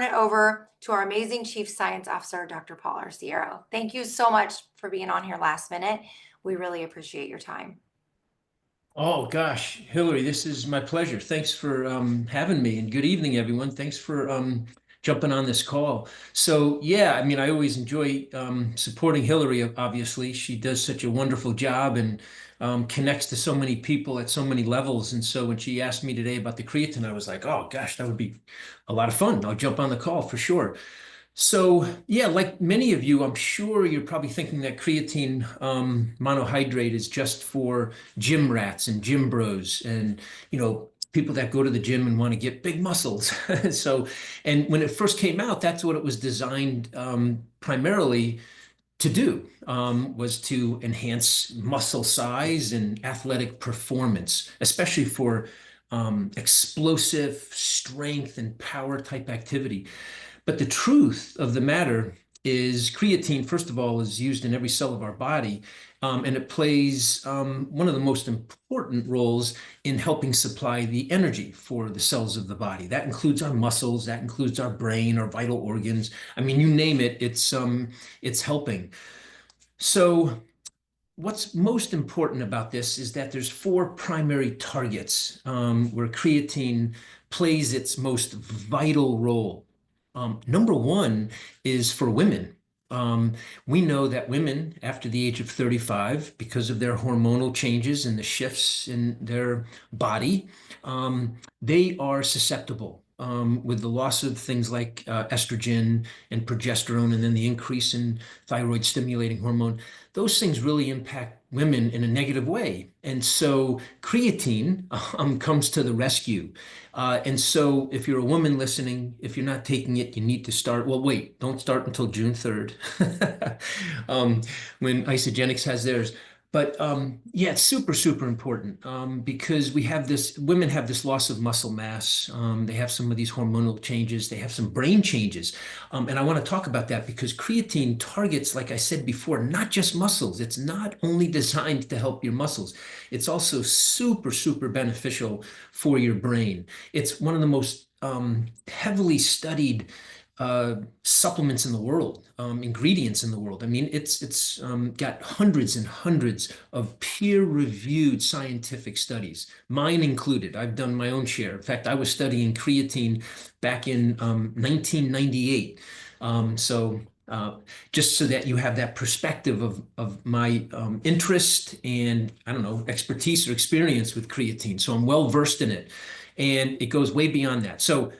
it over to our amazing Chief Science Officer, Dr. Paul Arciero. Thank you so much for being on here last minute. We really appreciate your time. Oh gosh, Hillary, this is my pleasure. Thanks for having me, and good evening, everyone. Thanks for jumping on this call. So yeah, I mean, I always enjoy supporting Hillary. Obviously, she does such a wonderful job and connects to so many people at so many levels. And so when she asked me today about the creatine, I was like, oh gosh, that would be a lot of fun. I'll jump on the call for sure. So yeah, like many of you, I'm sure you're probably thinking that creatine monohydrate is just for gym rats and gym bros and people that go to the gym and want to get big muscles. So, and when it first came out, that's what it was designed primarily to do, was to enhance muscle size and athletic performance, especially for explosive strength and power type activity. But the truth of the matter is creatine, first of all, is used in every cell of our body, and it plays one of the most important roles in helping supply the energy for the cells of the body. That includes our muscles, that includes our brain, our vital organs. I mean, you name it, it's helping. So what's most important about this is that there's four primary targets where creatine plays its most vital role. Number one is for women. We know that women after the age of 35, because of their hormonal changes and the shifts in their body, they are susceptible with the loss of things like estrogen and progesterone, and then the increase in thyroid stimulating hormone. Those things really impact women in a negative way. And so creatine comes to the rescue. And so if you're a woman listening, if you're not taking it, you need to start. Well, wait, don't start until June 3rd when Isagenix has theirs. But yeah, it's super, super important because women have this loss of muscle mass. They have some of these hormonal changes. They have some brain changes. And I want to talk about that because creatine targets, like I said before, not just muscles. It's not only designed to help your muscles. It's also super, super beneficial for your brain. It's one of the most heavily studied supplements in the world, ingredients in the world. I mean, it's got hundreds and hundreds of peer-reviewed scientific studies, mine included. I've done my own share. In fact, I was studying creatine back in 1998. Just so that you have that perspective of my interest and, I don't know, expertise or experience with creatine. So I'm well versed in it. And it goes way beyond that. So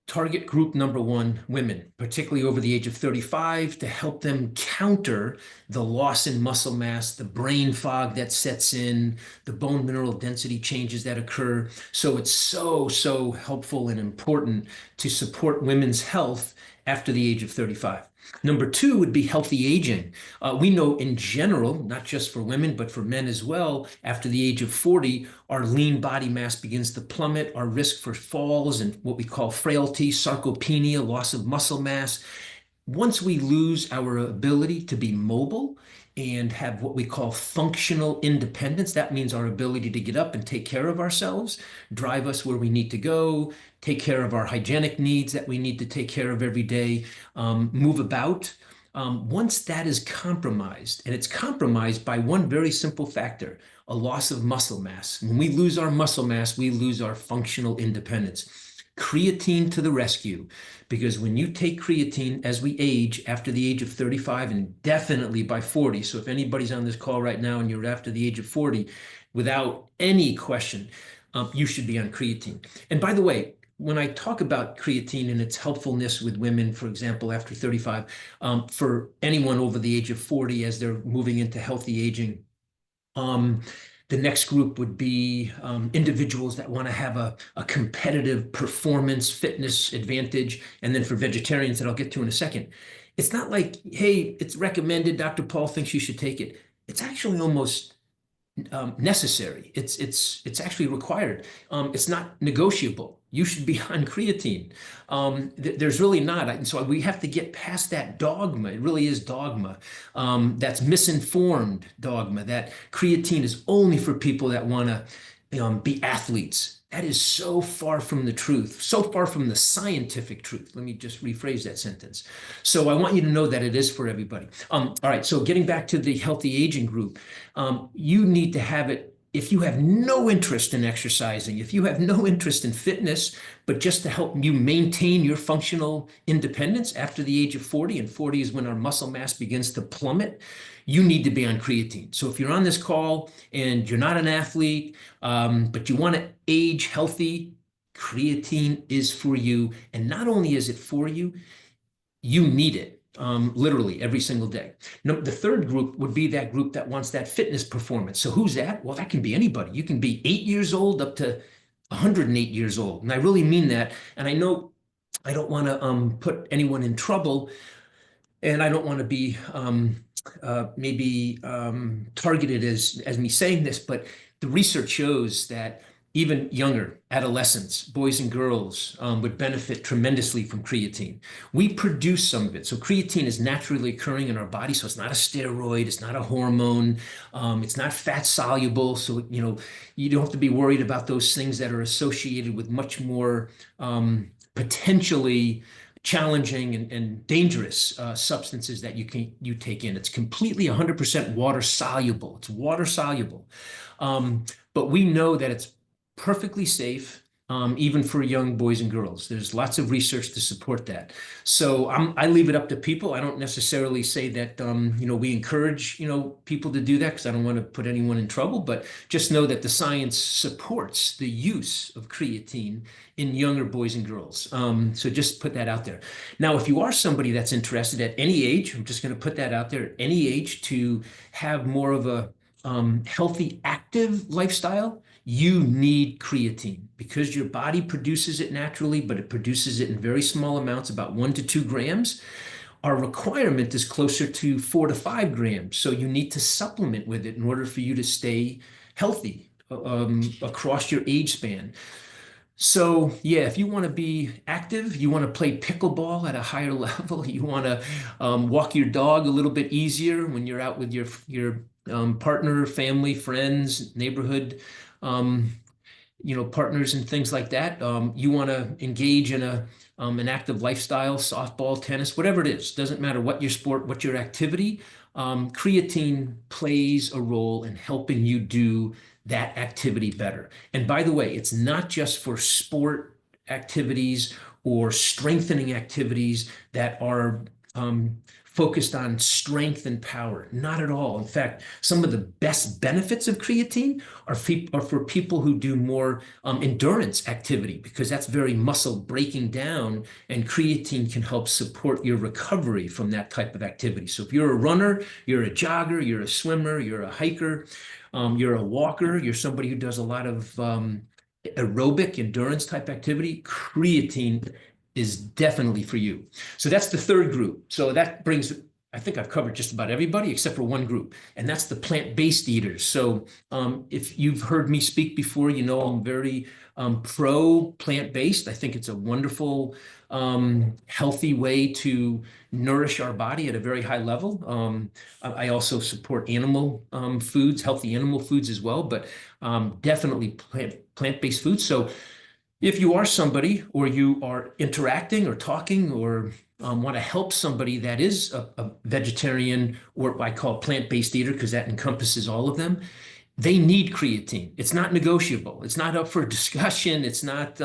target group number one, women, particularly over the age of 35, to help them counter the loss in muscle mass, the brain fog that sets in, the bone mineral density changes that occur. So it's so, so helpful and important to support women's health after the age of 35. Number two would be healthy aging. We know in general, not just for women, but for men as well, after the age of 40, our lean body mass begins to plummet, our risk for falls and what we call frailty, sarcopenia, loss of muscle mass. Once we lose our ability to be mobile and have what we call functional independence, that means our ability to get up and take care of ourselves, drive us where we need to go, take care of our hygienic needs that we need to take care of every day, move about. Once that is compromised, and it's compromised by one very simple factor, a loss of muscle mass. When we lose our muscle mass, we lose our functional independence. Creatine to the rescue, because when you take creatine as we age after the age of 35 and definitely by 40, so if anybody's on this call right now and you're after the age of 40, without any question, you should be on creatine. And by the way, when I talk about creatine and its helpfulness with women, for example, after 35, for anyone over the age of 40 as they're moving into healthy aging, the next group would be individuals that want to have a competitive performance fitness advantage. And then for vegetarians that I'll get to in a second, it's not like, hey, it's recommended, Dr. Paul thinks you should take it. It's actually almost necessary. It's actually required. It's not negotiable. You should be on creatine. There's really not. And so we have to get past that dogma. It really is dogma. That's misinformed dogma that creatine is only for people that want to be athletes. That is so far from the truth, so far from the scientific truth. Let me just rephrase that sentence. So I want you to know that it is for everybody. All right, so getting back to the healthy aging group, you need to have it. If you have no interest in exercising, if you have no interest in fitness, but just to help you maintain your functional independence after the age of 40, and 40 is when our muscle mass begins to plummet, you need to be on creatine. So if you're on this call and you're not an athlete, but you want to age healthy, creatine is for you. And not only is it for you, you need it literally every single day. Now, the third group would be that group that wants that fitness performance. So who's that? Well, that can be anybody. You can be 8 years old up to 108 years old. And I really mean that. And I know I don't want to put anyone in trouble, and I don't want to be maybe targeted as me saying this, but the research shows that even younger adolescents, boys and girls, would benefit tremendously from creatine. We produce some of it. So creatine is naturally occurring in our body. So it's not a steroid, it's not a hormone, it's not fat soluble. So, you don't have to be worried about those things that are associated with much more potentially challenging and dangerous substances that you take in. It's completely 100% water soluble. It's water soluble. But we know that it's perfectly safe, even for young boys and girls. There's lots of research to support that. So I leave it up to people. I don't necessarily say that, we encourage, people to do that, because I don't want to put anyone in trouble, but just know that the science supports the use of creatine in younger boys and girls. So just put that out there. Now, if you are somebody that's interested at any age, I'm just going to put that out there, at any age, to have more of a healthy, active lifestyle, you need creatine, because your body produces it naturally, but it produces it in very small amounts, about 1 to 2 grams. Our requirement is closer to 4 to 5 grams. So you need to supplement with it in order for you to stay healthy across your age span. So yeah, if you want to be active, you want to play pickleball at a higher level, you want to walk your dog a little bit easier when you're out with your partner, family, friends, neighborhood, partners and things like that. You want to engage in an active lifestyle, softball, tennis, whatever it is. Doesn't matter what your sport, what your activity. Creatine plays a role in helping you do that activity better. And by the way, it's not just for sport activities or strengthening activities that are focused on strength and power. Not at all. In fact, some of the best benefits of creatine are for people who do more endurance activity, because that's very muscle breaking down, and creatine can help support your recovery from that type of activity. So if you're a runner, you're a jogger, you're a swimmer, you're a hiker, you're a walker, you're somebody who does a lot of aerobic endurance type activity, creatine is definitely for you. So that's the third group. So that brings, I think I've covered just about everybody except for one group, and that's the plant-based eaters. So if you've heard me speak before, I'm very pro plant-based. I think it's a wonderful, healthy way to nourish our body at a very high level. I also support animal foods, healthy animal foods as well, but definitely plant-based foods. So if you are somebody, or you are interacting or talking, or want to help somebody that is a vegetarian, or what I call plant-based eater, because that encompasses all of them, they need creatine. It's not negotiable. It's not up for discussion. It's not,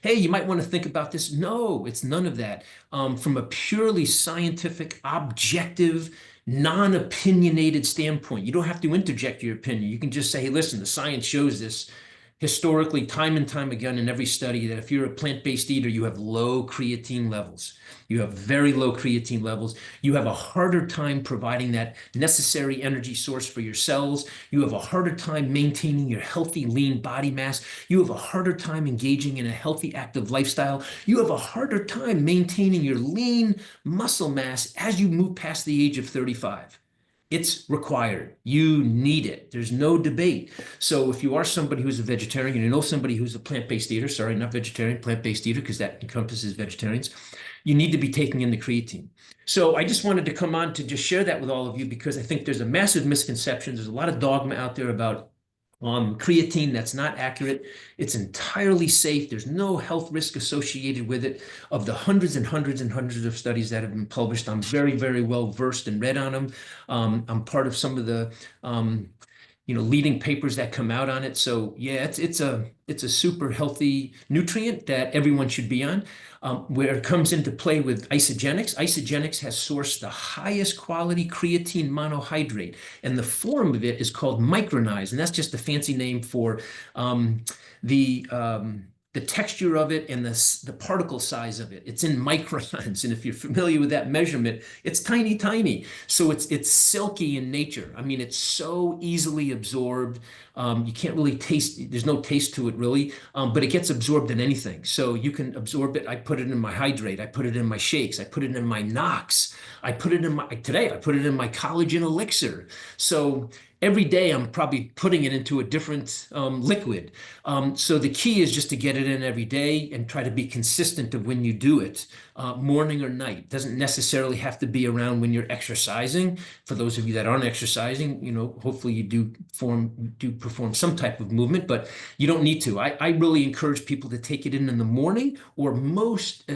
hey, you might want to think about this. No, it's none of that. From a purely scientific, objective, non-opinionated standpoint, you don't have to interject your opinion. You can just say, hey, listen, the science shows this historically, time and time again, in every study, that if you're a plant-based eater, you have low creatine levels. You have very low creatine levels. You have a harder time providing that necessary energy source for your cells. You have a harder time maintaining your healthy, lean body mass. You have a harder time engaging in a healthy, active lifestyle. You have a harder time maintaining your lean muscle mass as you move past the age of 35. It's required. You need it. There's no debate. So if you are somebody who's a vegetarian, you know somebody who's a plant-based eater, sorry, not vegetarian, plant-based eater, because that encompasses vegetarians, you need to be taking in the creatine. So I just wanted to come on to just share that with all of you, because I think there's a massive misconception. There's a lot of dogma out there about creatine that's not accurate. It's entirely safe. There's no health risk associated with it. Of the hundreds and hundreds and hundreds of studies that have been published, I'm very, very well versed and read on them. I'm part of some of the leading papers that come out on it. So yeah, it's a super healthy nutrient that everyone should be on. Where it comes into play with Isagenix, Isagenix has sourced the highest quality creatine monohydrate, and the form of it is called micronized, and that's just a fancy name for the the texture of it and the particle size of it. It's in microns, and if you're familiar with that measurement, it's tiny, tiny. So it's silky in nature. I mean, it's so easily absorbed. You can't really taste, there's no taste to it really, but it gets absorbed in anything. So you can absorb it. I put it in my hydrate. I put it in my shakes. I put it in my Knox. Today I put it in my collagen elixir. So every day I'm probably putting it into a different liquid. So the key is just to get it in every day and try to be consistent of when you do it, morning or night. Doesn't necessarily have to be around when you're exercising. For those of you that aren't exercising, hopefully you do perform some type of movement, but you don't need to. I really encourage people to take it in the morning, or most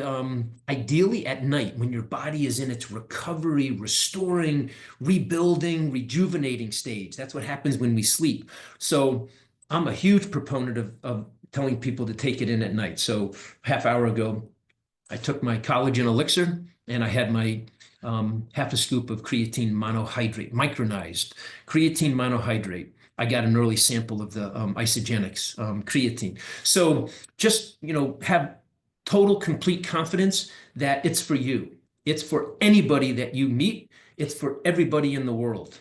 ideally at night when your body is in its recovery, restoring, rebuilding, rejuvenating stage. That's what happens when we sleep. So I'm a huge proponent of telling people to take it in at night. So half hour ago, I took my collagen elixir and I had my half a scoop of creatine monohydrate, micronized creatine monohydrate. I got an early sample of the Isagenix creatine. So just, have total, complete confidence that it's for you. It's for anybody that you meet. It's for everybody in the world.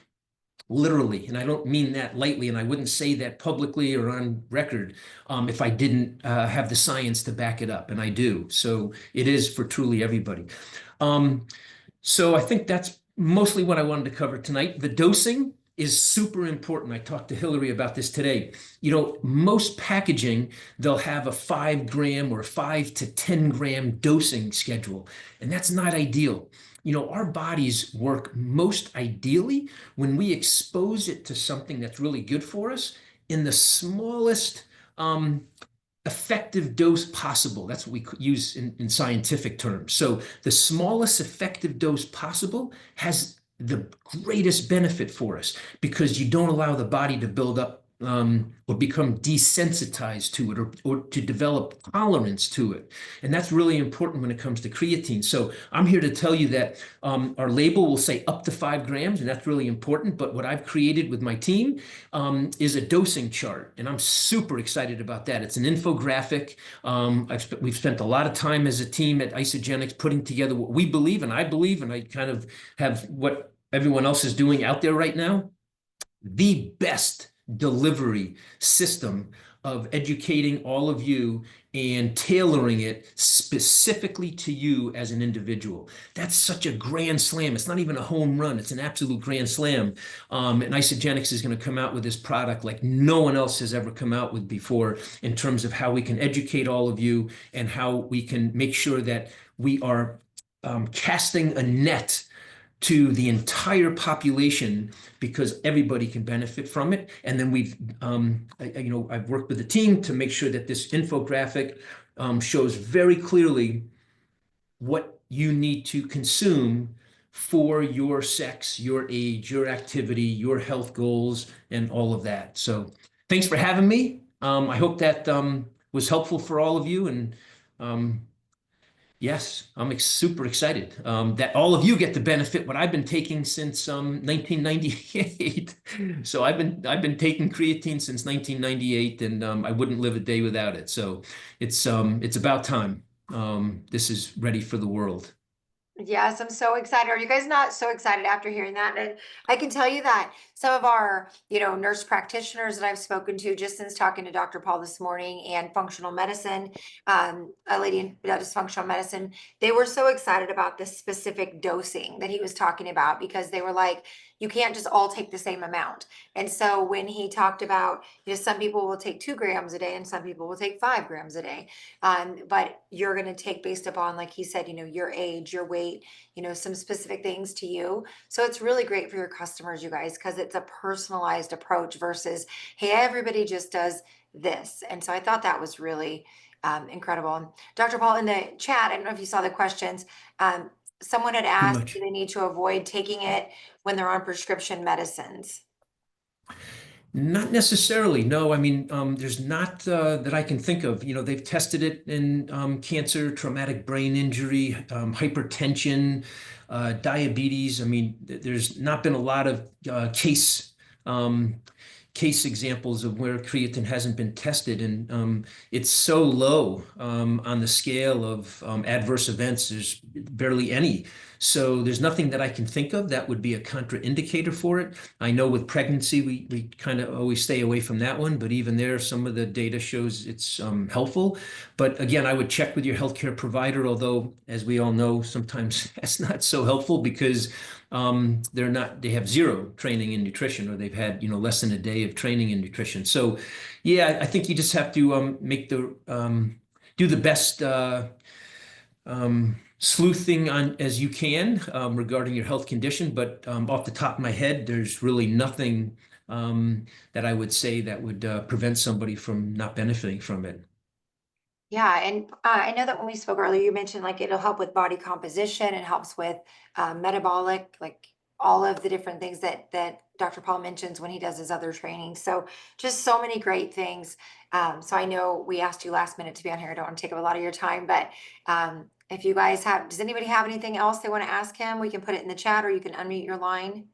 Literally, and I don't mean that lightly, and I wouldn't say that publicly or on record if I didn't have the science to back it up, and I do. So it is for truly everybody. So I think that's mostly what I wanted to cover tonight. The dosing is super important. I talked to Hilari about this today. Most packaging, they'll have a 5 gram or 5 to 10 gram dosing schedule, and that's not ideal. Our bodies work most ideally when we expose it to something that's really good for us in the smallest effective dose possible. That's what we use in scientific terms. So the smallest effective dose possible has the greatest benefit for us, because you don't allow the body to build up or become desensitized to it, or to develop tolerance to it. And that's really important when it comes to creatine. So I'm here to tell you that our label will say up to 5 grams, and that's really important. But what I've created with my team is a dosing chart, and I'm super excited about that. It's an infographic. We've spent a lot of time as a team at Isagenix putting together what we believe, and I kind of have what everyone else is doing out there right now. The best delivery system of educating all of you and tailoring it specifically to you as an individual. That's such a grand slam. It's not even a home run. It's an absolute grand slam. And Isagenix is going to come out with this product like no one else has ever come out with before, in terms of how we can educate all of you and how we can make sure that we are casting a net to the entire population, because everybody can benefit from it. And then I've worked with the team to make sure that this infographic shows very clearly what you need to consume for your sex, your age, your activity, your health goals, and all of that. So thanks for having me. I hope that was helpful for all of you. And yes, I'm super excited that all of you get to benefit what I've been taking since 1998. So I've been taking creatine since 1998, and I wouldn't live a day without it. So it's about time. This is ready for the world. Yes, I'm so excited. Are you guys not so excited after hearing that? And I can tell you that some of our, nurse practitioners that I've spoken to just since talking to Dr. Paul this morning, and functional medicine, a lady that does functional medicine, they were so excited about the specific dosing that he was talking about, because they were like, you can't just all take the same amount. And so when he talked about, some people will take 2 grams a day and some people will take 5 grams a day. But you're going to take based upon, like he said, your age, your weight, some specific things to you. So it's really great for your customers, you guys, because it's a personalized approach versus, hey, everybody just does this. And so I thought that was really incredible. Dr. Paul, in the chat, I don't know if you saw the questions. Someone had Too asked, do much. they need to avoid taking it when they're on prescription medicines? Not necessarily. No, I mean, there's not that I can think of. They've tested it in cancer, traumatic brain injury, hypertension, diabetes. I mean, there's not been a lot of um, case examples of where creatine hasn't been tested, and it's so low on the scale of adverse events. There's barely any. So there's nothing that I can think of that would be a contraindicator for it. I know with pregnancy, we kind of always stay away from that one, but even there, some of the data shows it's helpful. But again, I would check with your healthcare provider, although, as we all know, sometimes that's not so helpful because they have zero training in nutrition, or they've had, less than a day of training in nutrition. So yeah, I think you just have to do the best sleuthing on as you can regarding your health condition. But off the top of my head, there's really nothing that I would say that would prevent somebody from not benefiting from it. Yeah, and I know that when we spoke earlier, you mentioned like it'll help with body composition, it helps with metabolic, like all of the different things that Dr. Paul mentions when he does his other training. So just so many great things. So I know we asked you last minute to be on here. I don't want to take up a lot of your time, but if you guys does anybody have anything else they want to ask him? We can put it in the chat or you can unmute your line.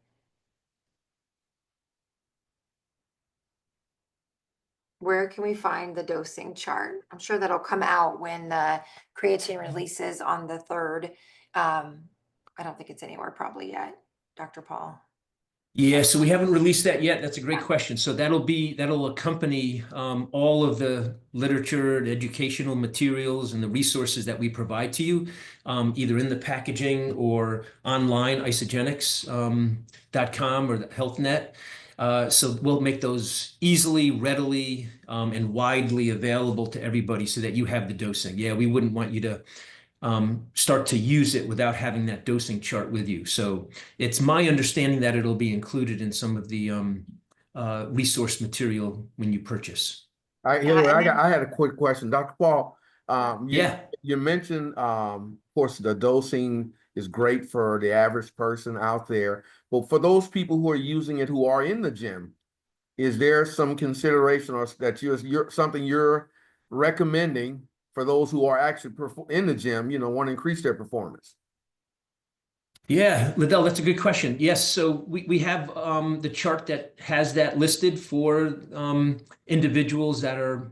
Where can we find the dosing chart? I'm sure that'll come out when the creatine releases on the 3rd. I don't think it's anywhere probably yet, Dr. Paul. Yeah, so we haven't released that yet. That's a great question. So that'll accompany all of the literature, and educational materials, and the resources that we provide to you, either in the packaging or online, isagenix.com or the HealthNet. So we'll make those easily, readily, and widely available to everybody so that you have the dosing. Yeah, we wouldn't want you to start to use it without having that dosing chart with you. So it's my understanding that it'll be included in some of the resource material when you purchase. All right, Hilary, I had a quick question. Dr. Paul, Yeah. you mentioned, of course, the dosing is great for the average person out there, but for those people who are using it who are in the gym, is there some consideration or that you're something you're recommending for those who are actually in the gym, want to increase their performance? Yeah, Liddell, that's a good question. Yes, so we have the chart that has that listed for individuals that are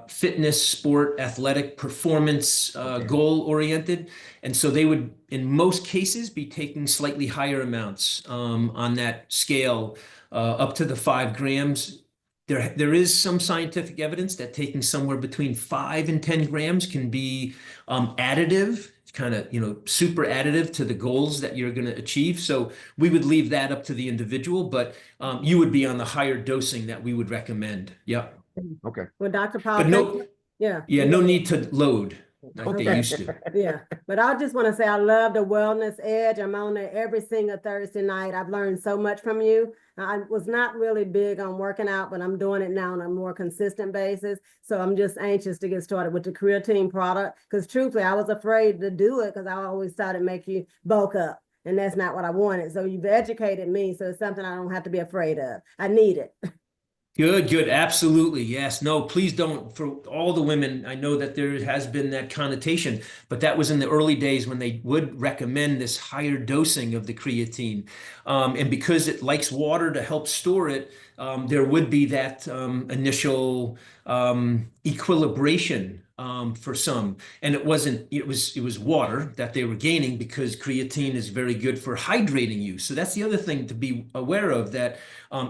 fitness, sport, athletic, performance, goal oriented. And so they would, in most cases, be taking slightly higher amounts on that scale up to the 5 grams. There is some scientific evidence that taking somewhere between 5 and 10 grams can be additive, kind of, super additive to the goals that you're going to achieve. So we would leave that up to the individual, but you would be on the higher dosing that we would recommend. Yep. Okay. Well, Dr. Paul, But no, yeah, no need to load like they used to. yeah. But I just want to say I love the Wellness Edge. I'm on there every single Thursday night. I've learned so much from you. I was not really big on working out, but I'm doing it now on a more consistent basis. So I'm just anxious to get started with the creatine product because truthfully, I was afraid to do it because I always thought it'd make you bulk up. And that's not what I wanted. So you've educated me. So it's something I don't have to be afraid of. I need it. Good. Absolutely. Yes. No, please don't. For all the women, I know that there has been that connotation, but that was in the early days when they would recommend this higher dosing of the creatine. And because it likes water to help store it, there would be that initial equilibration for some, and it was water that they were gaining because creatine is very good for hydrating you. So that's the other thing to be aware of, that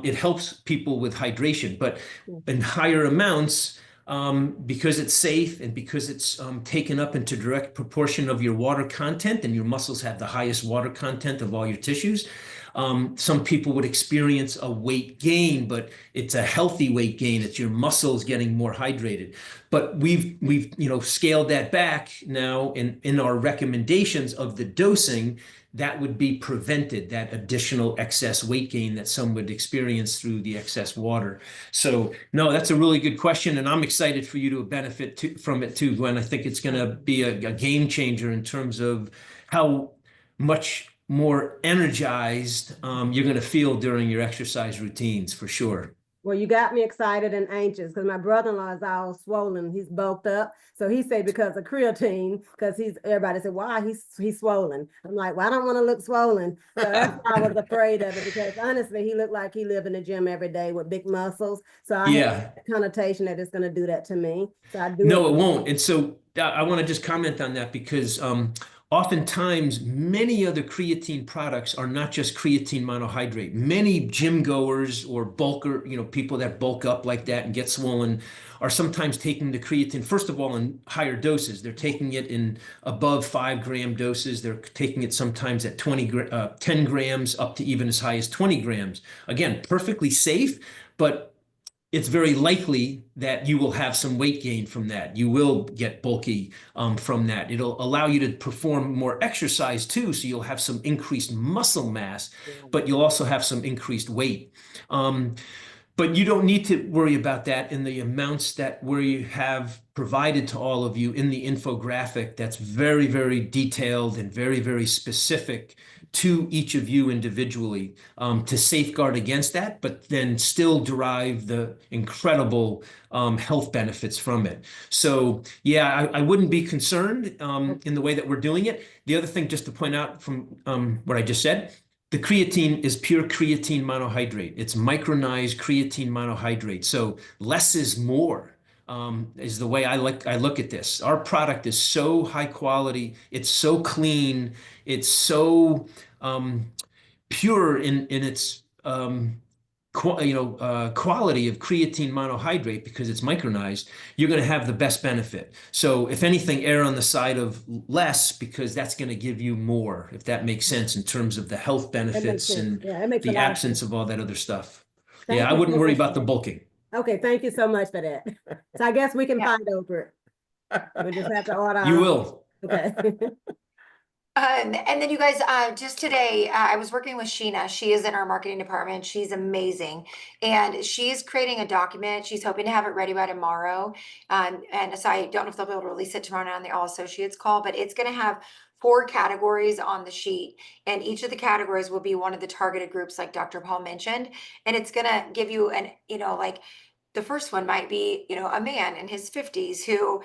it helps people with hydration, but in higher amounts, because it's safe and because it's taken up into direct proportion of your water content, and your muscles have the highest water content of all your tissues. Some people would experience a weight gain, but it's a healthy weight gain. It's your muscles getting more hydrated. But we've scaled that back now in our recommendations of the dosing. That would be prevented, that additional excess weight gain that some would experience through the excess water. So no, that's a really good question, and I'm excited for you to benefit from it too, Gwen. I think it's going to be a game changer in terms of how much more energized you're going to feel during your exercise routines, for sure. Well, you got me excited and anxious because my brother-in-law is all swollen. He's bulked up. So he said because of creatine, because everybody said, why he's swollen. I'm like, well, I don't want to look swollen. So that's why I was afraid of it, because honestly, he looked like he lived in the gym every day with big muscles. So I had a connotation that it's going to do that to me. So I do. No, it won't. And so I want to just comment on that because oftentimes, many other creatine products are not just creatine monohydrate. Many gym goers or bulker, people that bulk up like that and get swollen are sometimes taking the creatine, first of all, in higher doses. They're taking it in above 5-gram doses. They're taking it sometimes at 10 grams up to even as high as 20 grams. Again, perfectly safe, but it's very likely that you will have some weight gain from that. You will get bulky from that. It'll allow you to perform more exercise too, so you'll have some increased muscle mass, but you'll also have some increased weight. But you don't need to worry about that in the amounts that we have provided to all of you in the infographic. That's very, very detailed and very, very specific to each of you individually to safeguard against that, but then still derive the incredible health benefits from it. So yeah, I wouldn't be concerned in the way that we're doing it. The other thing, just to point out from what I just said, the creatine is pure creatine monohydrate. It's micronized creatine monohydrate. So less is more is the way I look at this. Our product is so high quality. It's so clean. It's so pure in its quality of creatine monohydrate, because it's micronized. You're going to have the best benefit. So if anything, err on the side of less, because that's going to give you more, if that makes sense, in terms of the health benefits and the absence of all that other stuff. Yeah, I wouldn't worry about the bulking. Okay, thank you so much for that. So I guess we can fight over it. We just have to order. You will. Okay. And then you guys, just today, I was working with Sheena. She is in our marketing department. She's amazing. And she's creating a document. She's hoping to have it ready by tomorrow. And so I don't know if they'll be able to release it tomorrow night on the All Associates call, but it's going to have 4 categories on the sheet. And each of the categories will be one of the targeted groups like Dr. Paul mentioned. And it's going to give you the first one might be, a man in his 50s who,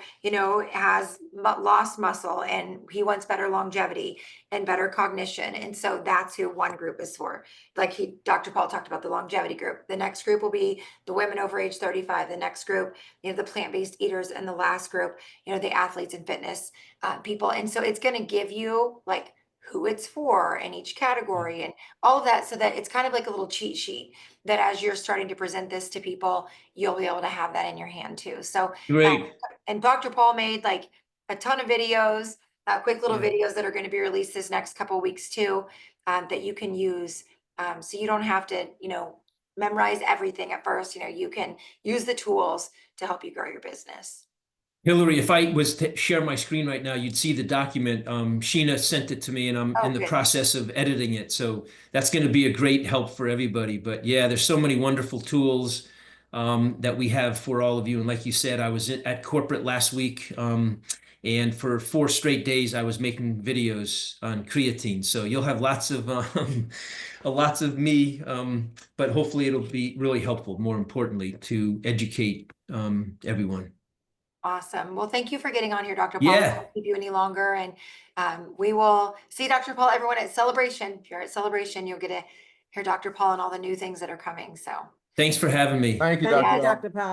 has lost muscle and he wants better longevity and better cognition. And so that's who one group is for. Dr. Paul talked about the longevity group. The next group will be the women over age 35. The next group, the plant-based eaters. And the last group, the athletes and fitness people. And so it's going to give you who it's for in each category and all of that, so that it's kind of like a little cheat sheet that as you're starting to present this to people, you'll be able to have that in your hand too. So great. And Dr. Paul made a ton of videos, quick little videos that are going to be released this next couple of weeks too, that you can use. So you don't have to, memorize everything at first. You can use the tools to help you grow your business. Hilary, if I was to share my screen right now, you'd see the document. Sheena sent it to me, and I'm in the process of editing it. So that's going to be a great help for everybody. But yeah, there's so many wonderful tools that we have for all of you. And like you said, I was at corporate last week, and for 4 straight days, I was making videos on creatine. So you'll have lots of me, but hopefully it'll be really helpful, more importantly, to educate everyone. Awesome. Well, thank you for getting on here, Dr. Paul. Yeah. I won't keep you any longer. And we will see Dr. Paul, everyone at Celebration. If you're at Celebration, you'll get to hear Dr. Paul and all the new things that are coming. So thanks for having me. Thank you, Yeah, Dr. Paul. Dr. Paul.